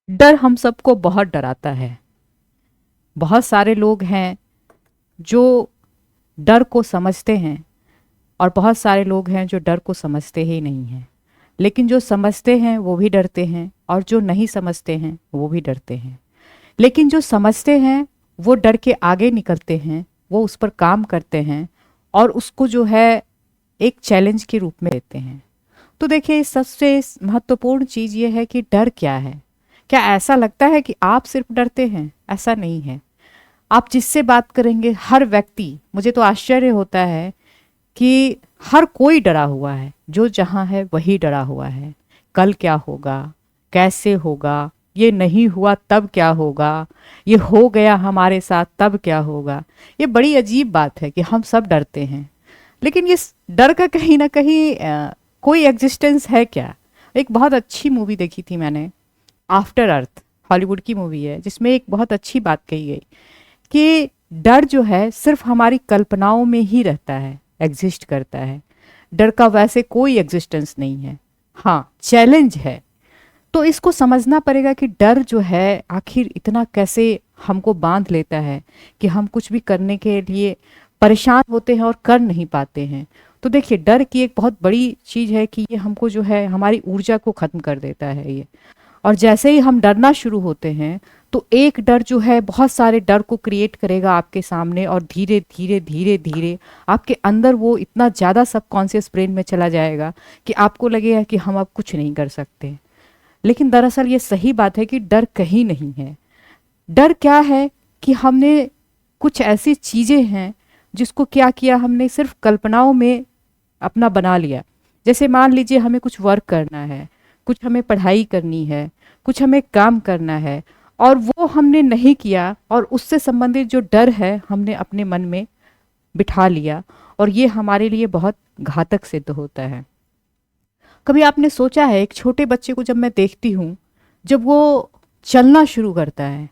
डर हम सबको बहुत डराता है। बहुत सारे लोग हैं जो डर को समझते हैं और बहुत सारे लोग हैं जो डर को समझते ही नहीं हैं। लेकिन जो समझते हैं वो भी डरते हैं और जो नहीं समझते हैं वो भी डरते हैं। लेकिन जो समझते हैं वो डर के आगे निकलते हैं, वो उस पर काम करते हैं और उसको जो है एक चैलेंज के रूप में लेते हैं। तो देखिए, सबसे महत्वपूर्ण चीज़ ये है कि डर क्या है। क्या ऐसा लगता है कि आप सिर्फ डरते हैं? ऐसा नहीं है। आप जिससे बात करेंगे हर व्यक्ति, मुझे तो आश्चर्य होता है कि हर कोई डरा हुआ है। जो जहाँ है वही डरा हुआ है। कल क्या होगा, कैसे होगा, ये नहीं हुआ तब क्या होगा, ये हो गया हमारे साथ तब क्या होगा। ये बड़ी अजीब बात है कि हम सब डरते हैं। लेकिन ये डर का कहीं ना कहीं कोई एग्जिस्टेंस है क्या? एक बहुत अच्छी मूवी देखी थी मैंने, आफ्टर अर्थ, हॉलीवुड की मूवी है, जिसमें एक बहुत अच्छी बात कही गई कि डर जो है सिर्फ हमारी कल्पनाओं में ही रहता है, एग्जिस्ट करता है। डर का वैसे कोई एग्जिस्टेंस नहीं है। हाँ, चैलेंज है। तो इसको समझना पड़ेगा कि डर जो है आखिर इतना कैसे हमको बांध लेता है कि हम कुछ भी करने के लिए परेशान होते हैं और कर नहीं पाते हैं। तो देखिए, डर की एक बहुत बड़ी चीज़ है कि ये हमको जो है हमारी ऊर्जा को ख़त्म कर देता है ये। और जैसे ही हम डरना शुरू होते हैं तो एक डर जो है बहुत सारे डर को क्रिएट करेगा आपके सामने, और धीरे धीरे धीरे धीरे आपके अंदर वो इतना ज़्यादा सबकॉन्शियस ब्रेन में चला जाएगा कि आपको लगेगा कि हम अब कुछ नहीं कर सकते। लेकिन दरअसल ये सही बात है कि डर कहीं नहीं है। डर क्या है कि हमने कुछ ऐसी चीज़ें हैं जिसको क्या किया, हमने सिर्फ कल्पनाओं में अपना बना लिया। जैसे मान लीजिए हमें कुछ वर्क करना है, कुछ हमें पढ़ाई करनी है, कुछ हमें काम करना है, और वो हमने नहीं किया और उससे संबंधित जो डर है हमने अपने मन में बिठा लिया, और ये हमारे लिए बहुत घातक सिद्ध होता है। कभी आपने सोचा है, एक छोटे बच्चे को जब मैं देखती हूँ, जब वो चलना शुरू करता है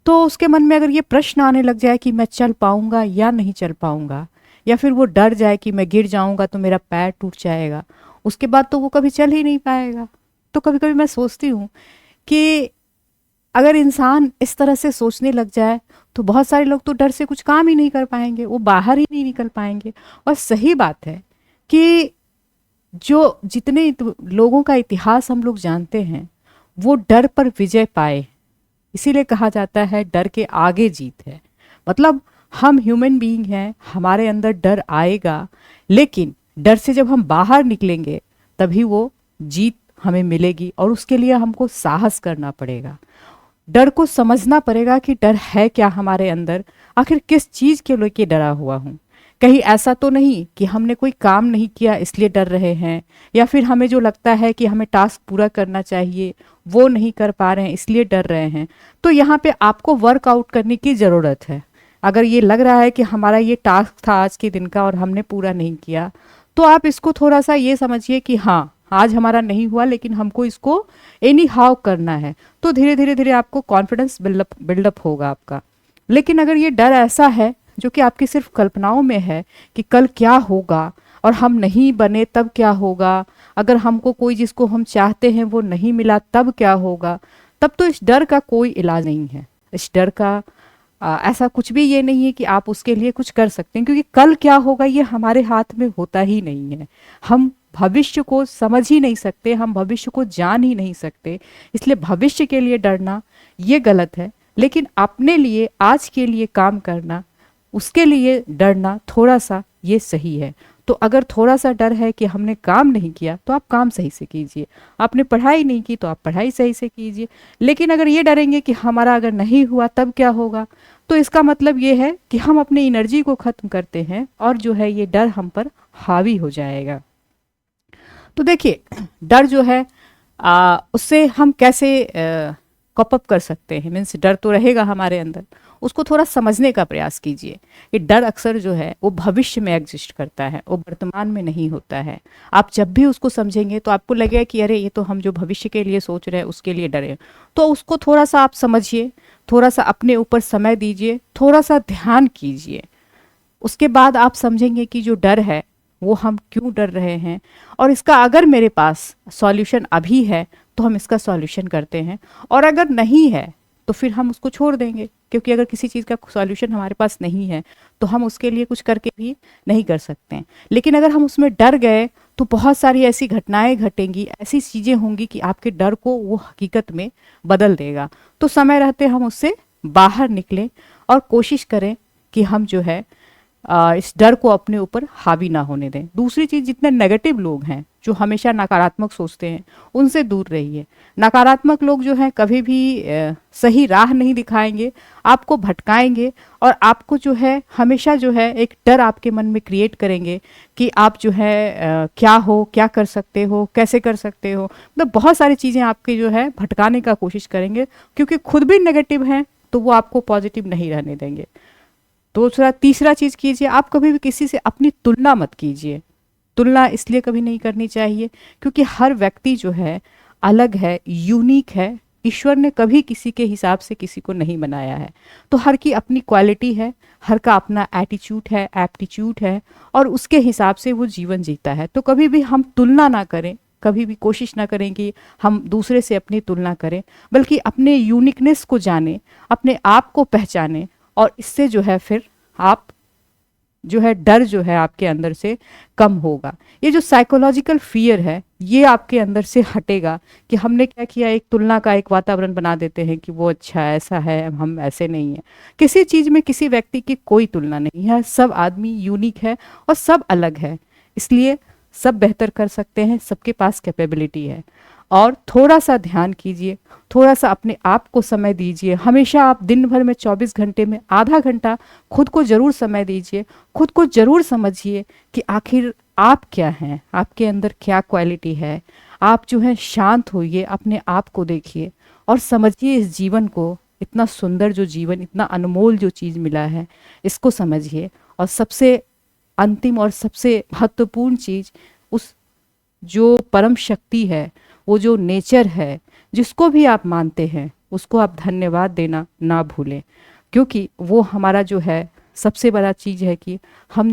तो उसके मन में अगर ये प्रश्न आने लग जाए कि मैं चल पाऊंगा या नहीं चल पाऊंगा, या फिर वो डर जाए कि मैं गिर जाऊंगा तो मेरा पैर टूट जाएगा, उसके बाद तो वो कभी चल ही नहीं पाएगा। तो कभी कभी मैं सोचती हूँ कि अगर इंसान इस तरह से सोचने लग जाए तो बहुत सारे लोग तो डर से कुछ काम ही नहीं कर पाएंगे, वो बाहर ही नहीं निकल पाएंगे। और सही बात है कि जो जितने लोगों का इतिहास हम लोग जानते हैं वो डर पर विजय पाए। इसीलिए कहा जाता है डर के आगे जीत है। मतलब हम ह्यूमन बीइंग हैं, हमारे अंदर डर आएगा, लेकिन डर से जब हम बाहर निकलेंगे तभी वो जीत हमें मिलेगी, और उसके लिए हमको साहस करना पड़ेगा। डर को समझना पड़ेगा कि डर है क्या हमारे अंदर, आखिर किस चीज़ के लेके डरा हुआ हूँ। कहीं ऐसा तो नहीं कि हमने कोई काम नहीं किया इसलिए डर रहे हैं, या फिर हमें जो लगता है कि हमें टास्क पूरा करना चाहिए वो नहीं कर पा रहे हैं इसलिए डर रहे हैं। तो यहाँ पे आपको वर्कआउट करने की ज़रूरत है। अगर ये लग रहा है कि हमारा ये टास्क था आज के दिन का और हमने पूरा नहीं किया, तो आप इसको थोड़ा सा ये समझिए कि हाँ, आज हमारा नहीं हुआ लेकिन हमको इसको एनी हाउ करना है। तो धीरे धीरे धीरे आपको कॉन्फिडेंस बिल्डअप होगा आपका। लेकिन अगर ये डर ऐसा है जो कि आपकी सिर्फ कल्पनाओं में है कि कल क्या होगा और हम नहीं बने तब क्या होगा, अगर हमको कोई जिसको हम चाहते हैं वो नहीं मिला तब क्या होगा, तब तो इस डर का कोई इलाज नहीं है। इस डर का ऐसा कुछ भी ये नहीं है कि आप उसके लिए कुछ कर सकते हैं, क्योंकि कल क्या होगा ये हमारे हाथ में होता ही नहीं है। हम भविष्य को समझ ही नहीं सकते, हम भविष्य को जान ही नहीं सकते। इसलिए भविष्य के लिए डरना ये गलत है, लेकिन अपने लिए आज के लिए काम करना, उसके लिए डरना थोड़ा सा ये सही है। तो अगर थोड़ा सा डर है कि हमने काम नहीं किया तो आप काम सही से कीजिए, आपने पढ़ाई नहीं की तो आप पढ़ाई सही से कीजिए। लेकिन अगर ये डरेंगे कि हमारा अगर नहीं हुआ तब क्या होगा, तो इसका मतलब ये है कि हम अपनी एनर्जी को ख़त्म करते हैं और जो है ये डर हम पर हावी हो जाएगा। तो देखिए, डर जो है उससे हम कैसे कॉप अप कर सकते हैं, मीन्स डर तो रहेगा हमारे अंदर, उसको थोड़ा समझने का प्रयास कीजिए। ये डर अक्सर जो है वो भविष्य में एग्जिस्ट करता है, वो वर्तमान में नहीं होता है। आप जब भी उसको समझेंगे तो आपको लगेगा कि अरे ये तो हम जो भविष्य के लिए सोच रहे हैं उसके लिए डरे। तो उसको थोड़ा सा आप समझिए, थोड़ा सा अपने ऊपर समय दीजिए, थोड़ा सा ध्यान कीजिए। उसके बाद आप समझेंगे कि जो डर है वो हम क्यों डर रहे हैं, और इसका अगर मेरे पास सॉल्यूशन अभी है तो हम इसका सॉल्यूशन करते हैं, और अगर नहीं है तो फिर हम उसको छोड़ देंगे, क्योंकि अगर किसी चीज़ का सॉल्यूशन हमारे पास नहीं है तो हम उसके लिए कुछ करके भी नहीं कर सकते हैं। लेकिन अगर हम उसमें डर गए तो बहुत सारी ऐसी घटनाएं घटेंगी, ऐसी चीज़ें होंगी कि आपके डर को वो हकीकत में बदल देगा। तो समय रहते हम उससे बाहर निकलें और कोशिश करें कि हम जो है इस डर को अपने ऊपर हावी ना होने दें। दूसरी चीज़, जितने नेगेटिव लोग हैं जो हमेशा नकारात्मक सोचते हैं उनसे दूर रहिए। नकारात्मक लोग जो हैं कभी भी सही राह नहीं दिखाएंगे, आपको भटकाएंगे, और आपको जो है हमेशा जो है एक डर आपके मन में क्रिएट करेंगे कि आप जो है क्या हो, क्या कर सकते हो, कैसे कर सकते हो, मतलब बहुत सारी चीज़ें आपकी जो है भटकाने का कोशिश करेंगे, क्योंकि खुद भी नेगेटिव हैं तो वो आपको पॉजिटिव नहीं रहने देंगे। दूसरा, तीसरा चीज़ कीजिए, आप कभी भी किसी से अपनी तुलना मत कीजिए। तुलना इसलिए कभी नहीं करनी चाहिए क्योंकि हर व्यक्ति जो है अलग है, यूनिक है। ईश्वर ने कभी किसी के हिसाब से किसी को नहीं बनाया है, तो हर की अपनी क्वालिटी है, हर का अपना एटीट्यूड है, एप्टीट्यूड है, और उसके हिसाब से वो जीवन जीता है। तो कभी भी हम तुलना ना करें, कभी भी कोशिश ना करें कि हम दूसरे से अपनी तुलना करें, बल्कि अपने यूनिकनेस को जानें, अपने आप को पहचानें, और इससे जो है फिर आप जो है डर जो है आपके अंदर से कम होगा। ये जो साइकोलॉजिकल फियर है ये आपके अंदर से हटेगा कि हमने क्या किया, एक तुलना का एक वातावरण बना देते हैं कि वो अच्छा ऐसा है, हम ऐसे नहीं है। किसी चीज़ में किसी व्यक्ति की कोई तुलना नहीं है, सब आदमी यूनिक है और सब अलग है, इसलिए सब बेहतर कर सकते हैं, सबके पास कैपेबिलिटी है। और थोड़ा सा ध्यान कीजिए, थोड़ा सा अपने आप को समय दीजिए। हमेशा आप दिन भर में 24 घंटे में आधा घंटा खुद को ज़रूर समय दीजिए, खुद को ज़रूर समझिए कि आखिर आप क्या हैं, आपके अंदर क्या क्वालिटी है। आप जो है शांत होइए, अपने आप को देखिए और समझिए इस जीवन को, इतना सुंदर जो जीवन, इतना अनमोल जो चीज़ मिला है, इसको समझिए। और सबसे अंतिम और सबसे महत्वपूर्ण चीज़, उस जो परम शक्ति है, वो जो नेचर है, जिसको भी आप मानते हैं, उसको आप धन्यवाद देना ना भूलें, क्योंकि वो हमारा जो है सबसे बड़ा चीज़ है कि हम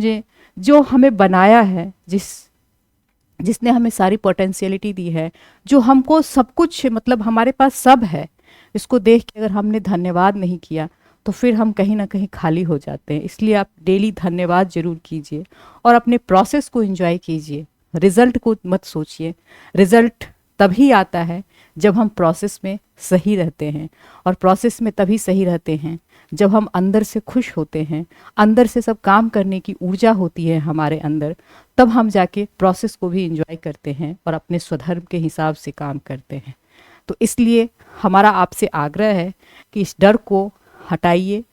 जो हमें बनाया है, जिसने हमें सारी पोटेंशियलिटी दी है, जो हमको सब कुछ, मतलब हमारे पास सब है, इसको देख के अगर हमने धन्यवाद नहीं किया तो फिर हम कहीं ना कहीं खाली हो जाते हैं। इसलिए आप डेली धन्यवाद जरूर कीजिए और अपने प्रोसेस को एंजॉय कीजिए। रिजल्ट को मत सोचिए, रिजल्ट तभी आता है जब हम प्रोसेस में सही रहते हैं, और प्रोसेस में तभी सही रहते हैं जब हम अंदर से खुश होते हैं, अंदर से सब काम करने की ऊर्जा होती है हमारे अंदर, तब हम जाके प्रोसेस को भी एंजॉय करते हैं और अपने स्वधर्म के हिसाब से काम करते हैं। तो इसलिए हमारा आपसे आग्रह है कि इस डर को हटाइए,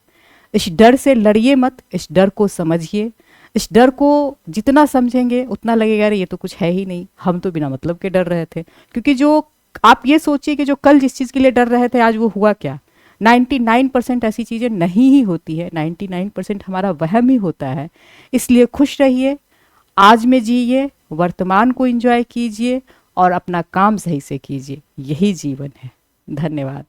इस डर से लड़िए मत, इस डर को समझिए। इस डर को जितना समझेंगे उतना लगेगा अरे ये तो कुछ है ही नहीं, हम तो बिना मतलब के डर रहे थे। क्योंकि जो आप ये सोचिए कि जो कल जिस चीज़ के लिए डर रहे थे आज वो हुआ क्या। 99% ऐसी चीज़ें नहीं ही होती है, 99% हमारा वहम ही होता है। इसलिए खुश रहिए, आज में जिए, वर्तमान को एंजॉय कीजिए और अपना काम सही से कीजिए। यही जीवन है। धन्यवाद।